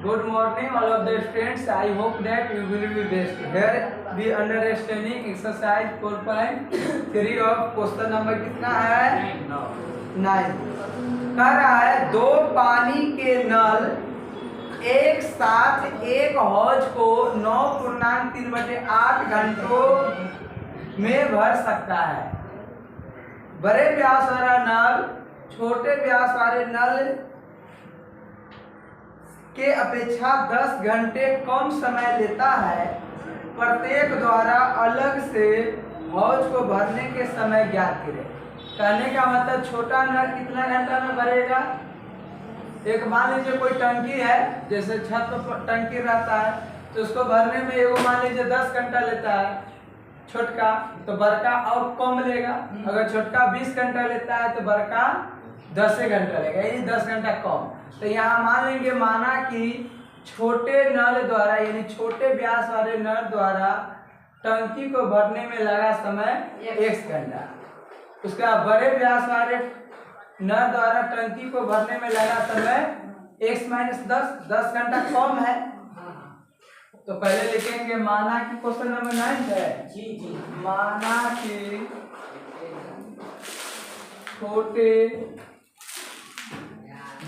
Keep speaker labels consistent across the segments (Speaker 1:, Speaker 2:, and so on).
Speaker 1: Good morning, all of the students. I hope that you will be best. Here we understanding exercise 4.3 of question number कितना है? 9. कह रहा है दो पानी के नल एक साथ एक हौज को 9.3/8 घंटों में भर सकता है। बड़े व्यास वाला नल छोटे व्यास वाले नल के अपेक्षा 10 घंटे कम समय लेता है। प्रत्येक द्वारा अलग से हौज को भरने के समय ज्ञात करें। कहने का मतलब छोटा नल कितना घंटा में भरेगा। एक मान लीजिए कोई टंकी है, जैसे छत पर टंकी रहता है तो उसको भरने में एगो मान लीजिए 10 घंटा लेता है छोटका, तो बड़का और कम लेगा। अगर छोटका 20 घंटा लेता है तो बड़का 10 घंटा लेगा, यानी 10 घंटा कम। तो यहाँ मान लेंगे माना कि छोटे नल द्वारा यानी छोटे व्यास वाले नल द्वारा टंकी को भरने में लगा समय 1 घंटा। उसका बड़े व्यास वाले नल द्वारा टंकी को भरने में लगा समय x-10 घंटा कम है। तो पहले लिखेंगे माना कि क्वेश्चन नंबर 9 है जी माना कि छोटे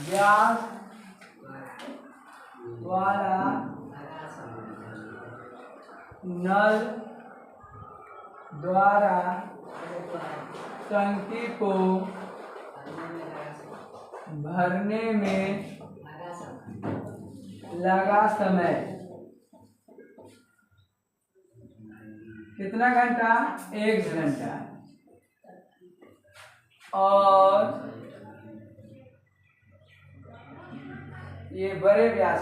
Speaker 1: व्यास वाला नल द्वारा टंकी को भरने में लगा समय कितना घंटा? 1 घंटा। और ये बड़े व्यास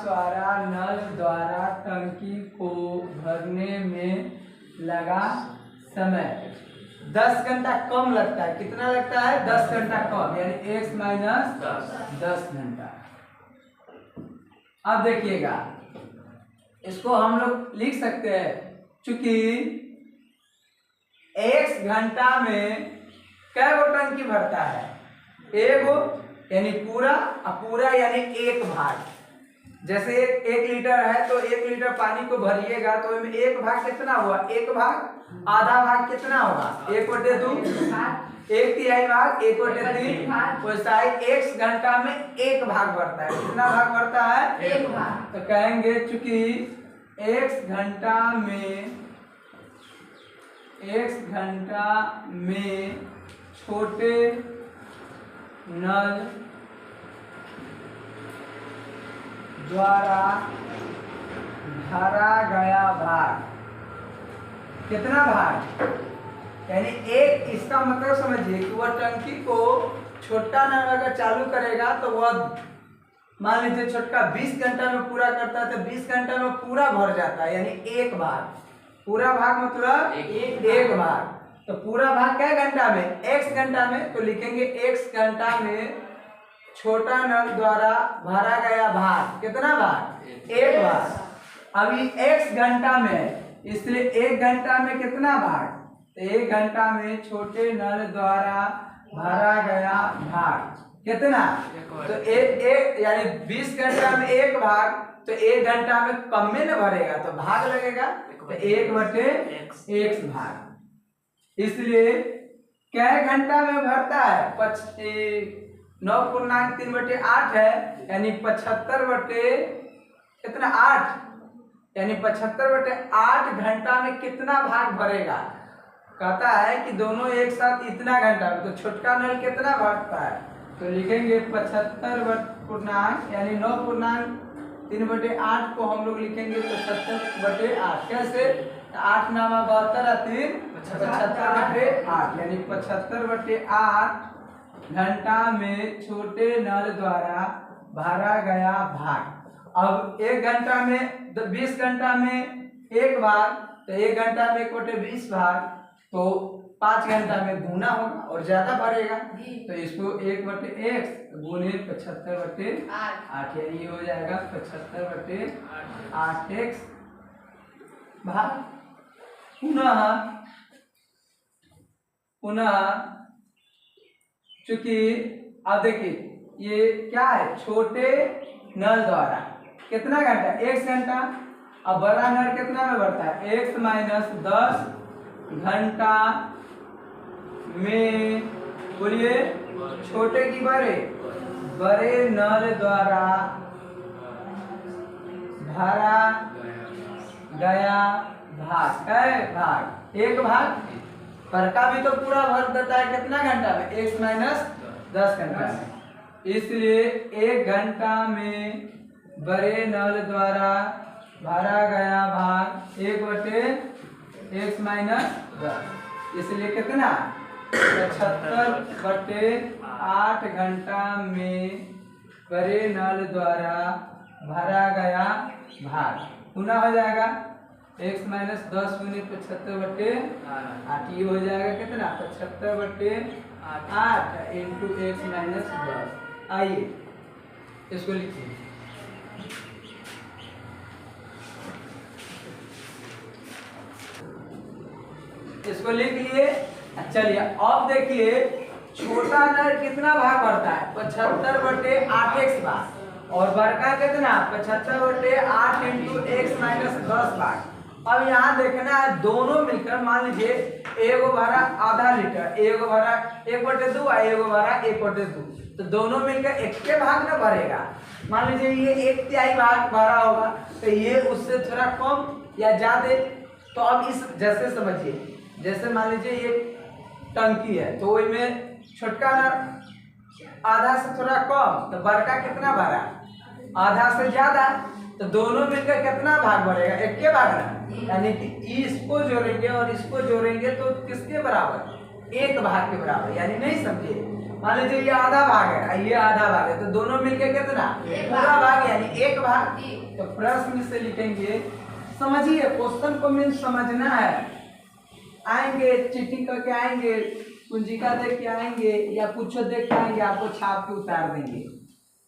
Speaker 1: वाला नल द्वारा टंकी को भरने में लगा समय 10 घंटा कम लगता है। कितना लगता है? 10 घंटा कम, यानी x-10 घंटा। अब देखिएगा, इसको हम लोग लिख सकते हैं, चूंकि x घंटा में कै गो टंकी भरता है? एगो, यानी पूरा यानी 1 भाग। जैसे 1 लीटर है तो 1 लीटर पानी को भरिएगा तो इसमें 1 भाग कितना हुआ? 1 भाग। आधा भाग कितना होगा? 1/2, 1/3 भाग, 1/3। वैसा ही x घंटा में 1 भाग बढ़ता है। कितना भाग बढ़ता है? 1 भाग। तो कहेंगे चूंकि x घंटा में छोटे नल द्वारा भरा गया भाग कितना भाग? यानी एक, इसका मतलब समझिए कि वह टंकी को छोटा नल अगर चालू करेगा तो वह मान लीजिए छोटका 20 घंटा में पूरा करता है तो 20 घंटा में पूरा भर जाता है, यानी 1 भाग। पूरा भाग मतलब 1 भाग। तो पूरा भाग क्या घंटा में? x घंटा में। तो लिखेंगे x घंटा में छोटा नल द्वारा भरा गया भाग कितना भाग? 1 भाग। अभी x घंटा में, इसलिए 1 घंटा में कितना भाग? तो 1 घंटा में छोटे नल द्वारा भरा गया भाग कितना? तो एक यानी 20 घंटा में 1 भाग, तो 1 घंटा में कम में न भरेगा तो भाग लगेगा, तो 1/x भाग। इसलिए क्या घंटा में भरता है? 9.3/8 है, यानी 75 कितना? 8, यानी 75/8 घंटा में कितना भाग भरेगा? कहता है कि दोनों एक साथ इतना घंटा में, तो छोटका नल कितना भरता है? तो लिखेंगे 75 यानी 9.3/8 को हम लोग लिखेंगे 75/8। कैसे? 8 नामा 72 3 75/8, यानी 75/8 घंटा में छोटे नल द्वारा भरा गया भाग। अब 1 घंटा में 20 घंटा में 1 भाग, तो 1 घंटा में 1/20 भाग, तो 5 घंटा में गुना होगा और ज्यादा भरेगा। तो इसको 1/x गुने 75/8, यानी ये हो जाएगा 75/8x भाग। पुनः चूंकि अब देखिए ये क्या है, छोटे नल द्वारा कितना घंटा, x घंटा। अब बड़ा नल कितना में बढ़ता है, x माइनस 10 घंटा में, बोलिए, छोटे की बड़े नल द्वारा भरा गया भाग है, भाग एक भाग। पर का भी तो पूरा भर देता है कितना घंटा में, x माइनस 10 घंटा में। इसलिए 1 घंटा में बड़े नल द्वारा भरा गया भाग 1/x माइनस 10। इसलिए कितना, 75/8 घंटा में बड़े नल द्वारा भरा गया भाग पुनः हो जाएगा x माइनस 10 गुने 75/8, ये हो जाएगा कितना, 75/8 इंटू x माइनस 10। आइए इसको लिखिए, इसको लिख लिए। चलिए अब देखिए छोटा नल कितना भाग बढ़ता है, 75/8x भाग, और बड़का कितना, 75/8 इंटू x माइनस 10 भाग। अब यहाँ देखना है दोनों मिलकर, मान लीजिए एगो भरा आधा लीटर, एगो भरा 1/2 और एगो भरा 1/2, तो दोनों मिलकर एक के भाग ना भरेगा। मान लीजिए ये 1/3 भाग भरा होगा, तो ये उससे थोड़ा कम या ज्यादा। तो अब इस जैसे समझिए, जैसे मान लीजिए ये टंकी है, तो इसमें छोटका ना आधा से थोड़ा कम, तो बड़का कितना भरा, आधा से ज्यादा, तो दोनों मिलकर कितना भाग बढ़ेगा, एक के भाग ना। यानी कि इसको जोड़ेंगे और इसको जोड़ेंगे तो किसके बराबर, 1 भाग के बराबर। यानी नहीं समझे, मान लीजिए ये आधा भाग है, ये आधा भाग है, तो दोनों मिलकर कितना, पूरा भाग, यानी 1 भाग। तो प्रश्न से लिखेंगे, समझिए क्वेश्चन को मीन समझना है। आएंगे चिट्ठी करके आएंगे, कुंजिका देख के आएंगे या कुछ देख के आएंगे, आपको छाप के उतार देंगे,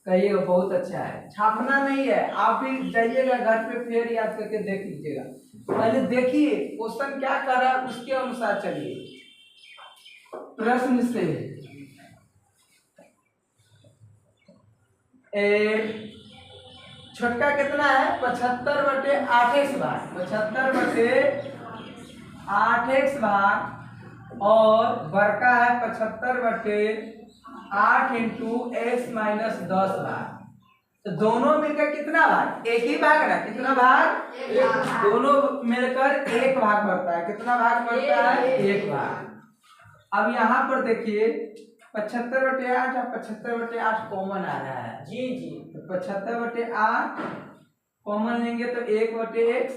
Speaker 1: कहिएगा बहुत अच्छा है। छापना नहीं है, आप भी जाइएगा घर पे फिर याद करके देख लीजिएगा। पहले देखिए क्वेश्चन क्या कर रहा है, उसके अनुसार चलिए। प्रश्न से छोटका कितना है, 75/8x भाग, 75/8x भाग, और बड़का है 75/8 इंटू x माइनस 10 भाग। तो दोनों मिलकर कितना भाग, एक ही भाग ना, कितना भाग, दोनों मिलकर 1 भाग बढ़ता है। कितना भाग बढ़ता है, 1 भाग। अब यहाँ पर देखिए 75/8 और 75/8 कॉमन आ रहा है, जी जी, तो 75/8 कॉमन लेंगे तो 1/x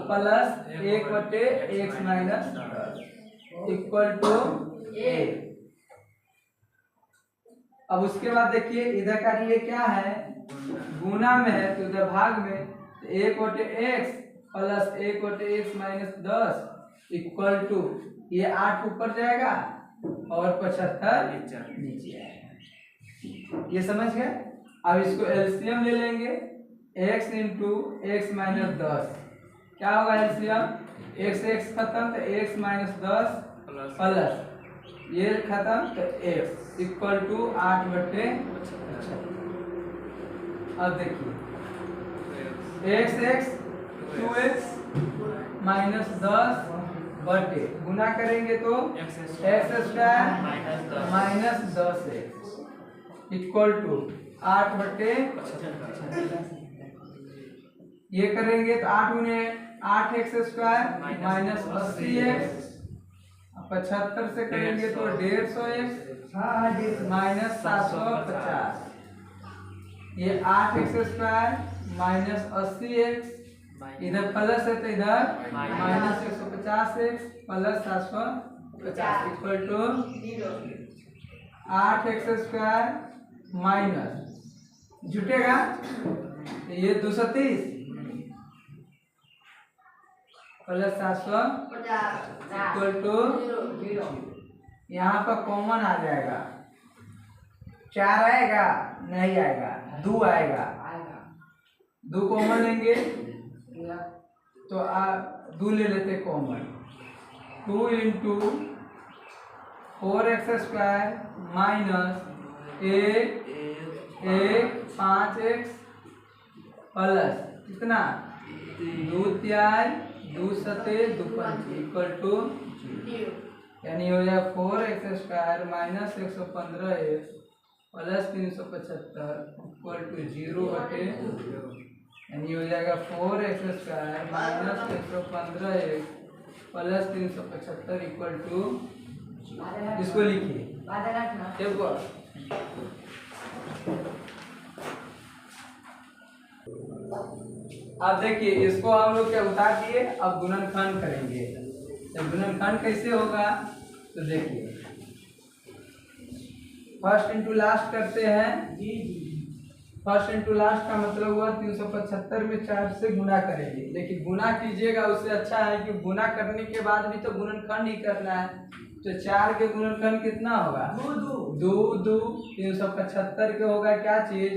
Speaker 1: plus 1/x minus 10 equal to 1। अब उसके बाद देखिए इधर का ये क्या है, गुना में है, तो इधर भाग में, तो 1/x plus 1/x minus 10 equal to, ये 8 ऊपर जाएगा और 75 नीचे आएगा। ये समझ गए। अब इसको एलसीएम ले लेंगे, x इंटू एक्स माइनस 10, क्या होगा एलसीएम, x खत्म तो x माइनस 10 प्लस ये खत्म तो x इक्वल टू 8/75। अब देखिए x 2x माइनस 10 बटे गुना करेंगे तो x² minus 10x equal to 8/75। ये करेंगे तो 8 गुने 8x² माइनस 80x, 75 से करेंगे तो 150x माइनस 750। ये 8x² माइनस 80x, इधर प्लस है तो इधर minus 150x plus 750 equal to 8x² minus जुटेगा ये 230 प्लस 750 इक्वल टू 0। यहाँ पर कॉमन आ जाएगा, 4 आएगा नहीं आएगा, 2 आएगा, 2 कॉमन लेंगे तो 2 ले लेते common, 2 into 4x² minus 8 5x plus कितना 2 तिहाई 2 सते 2 पंचे इक्वल टू 0, यानी हो जाएगा 4x² minus 115x plus 375 equal to 0 बटे, यानी हो जाएगा 4x² minus 115x plus 375 equal to, इसको लिखिए देखो। अब देखिए इसको हम लोग क्या उतार दिए, अब गुणनखंड करेंगे। तो गुणनखंड कैसे होगा, तो देखिए फर्स्ट इंटू लास्ट करते हैं जी। फर्स्ट इंटू लास्ट का मतलब हुआ 375 में 4 से गुना करेंगे, लेकिन गुना कीजिएगा उससे अच्छा है कि गुना करने के बाद भी तो गुणनखंड ही करना है। तो 4 के गुणनखंड कितना होगा 2 375 के होगा क्या चीज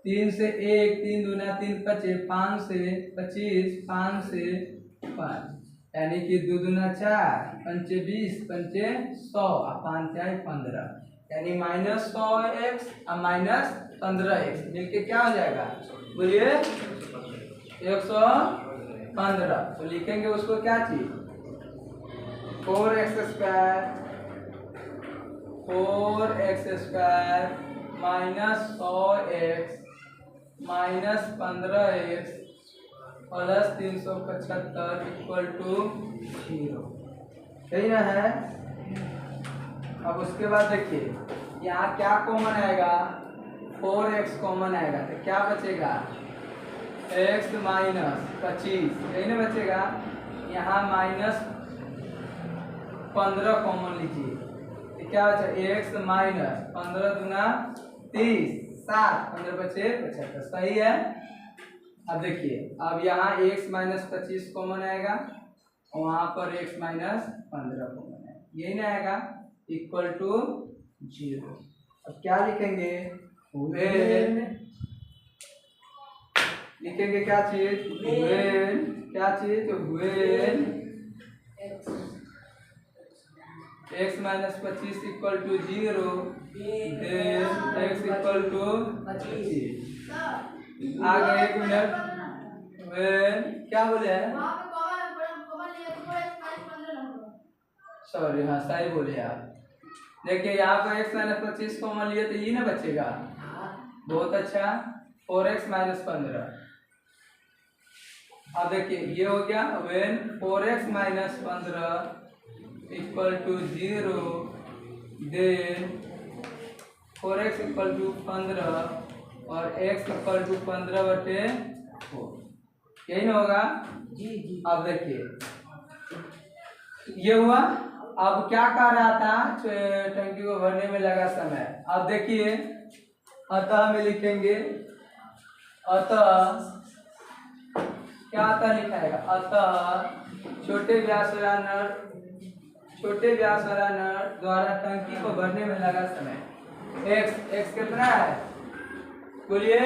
Speaker 1: 3 से 1 3 दूना 3 पचे 5 से 25 5 से 5, यानी कि 2 दूना 4 पंचे 20 पंचे 100 और 5 चार 15, यानी -100x और -15x मिलके क्या हो जाएगा बोलिए 115। तो लिखेंगे उसको क्या चीज 4x² minus 100x minus 15x plus 375 equal to 0, सही ना है। अब उसके बाद देखिए यहाँ क्या कॉमन आएगा 4x कॉमन आएगा, तो क्या बचेगा x माइनस 25, यही ना बचेगा। यहाँ -15 कॉमन लीजिए, तो क्या बचा x माइनस 15 दूना 30 7 15 बचे 75, सही है। अब देखिए अब यहाँ x माइनस 25 कॉमन आएगा और वहाँ पर x माइनस 15 कॉमन आएगा, यही ना आएगा इक्वल टू 0। अब क्या लिखेंगे वेन, लिखेंगे क्या चीज वेन, क्या चीज when x minus 25 equal to 0 then x equal to 25। आगे 1 मिनट वेन क्या बोले हैं, सॉरी हाँ सही बोले आप। देखिए यहाँ पर x माइनस 25 कॉमन लिए तो ये ना बचेगा, बहुत अच्छा 4x माइनस 15। अब देखिए ये हो गया when 4x minus 15 equal to 0 then 4x equal to 15 और x इक्वल टू 15 बटे 4, यही ना होगा जी। अब देखिए ये हुआ। अब क्या कह रहा था टंकी को भरने में लगा समय। अब देखिए अतः में लिखेंगे, अतः क्या अतः लिखाएगा, अतः छोटे व्यास वाला नट द्वारा टंकी को भरने में लगा समय x कितना है बोलिए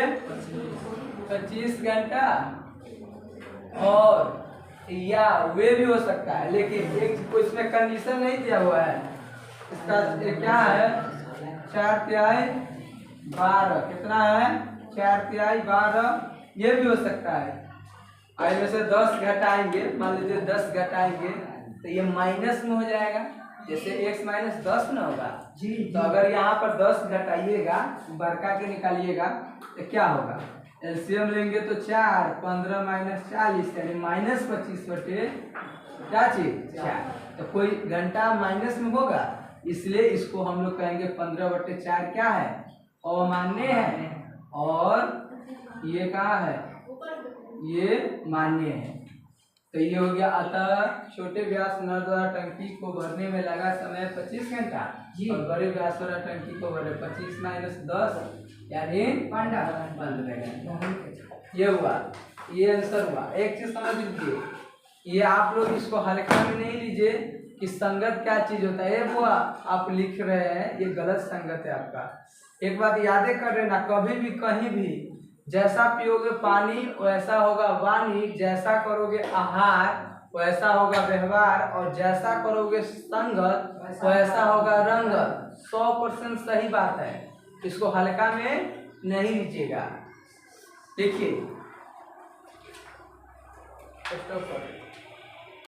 Speaker 1: 25 घंटा, और या वे भी हो सकता है, लेकिन एक इसमें कंडीशन नहीं दिया हुआ है। इसका क्या है 4 तिहाई 12, कितना है 4 तिहाई 12, ये भी हो सकता है। आई में से 10 घटाएंगे, मान लीजिए 10 घटाएंगे तो ये माइनस में हो जाएगा, जैसे x माइनस 10 ना होगा जी। तो अगर यहाँ पर 10 घटाइएगा बड़का के निकालिएगा तो क्या होगा, एलसीएम लेंगे तो 4 15 माइनस 40 यानी -25 बटे क्या चीज 4। तो कोई घंटा माइनस में होगा, इसलिए इसको हम लोग कहेंगे 15 बटे 4 क्या है अमान्य है, और ये कहाँ है ये मान्य है। तो ये हो गया अतः छोटे व्यास नल द्वारा टंकी को भरने में लगा समय 25 घंटा और बड़े व्यास वाला टंकी को भरे 25 माइनस 10 यानी 15। ये हुआ, ये आंसर हुआ। एक चीज समझ लीजिए, ये आप लोग इसको हल्का में नहीं लीजिए कि संगत क्या चीज होता है। ये वो आप लिख रहे हैं ये गलत संगत है आपका। एक बात यादें कर रहे ना, कभी भी कहीं भी जैसा पियोगे पानी वैसा होगा वाणी, जैसा करोगे आहार वैसा होगा व्यवहार, और जैसा करोगे संगत वैसा होगा रंगत। 100% सही बात है, इसको हल्का में नहीं लीजिएगा। देखिए स्टॉप कर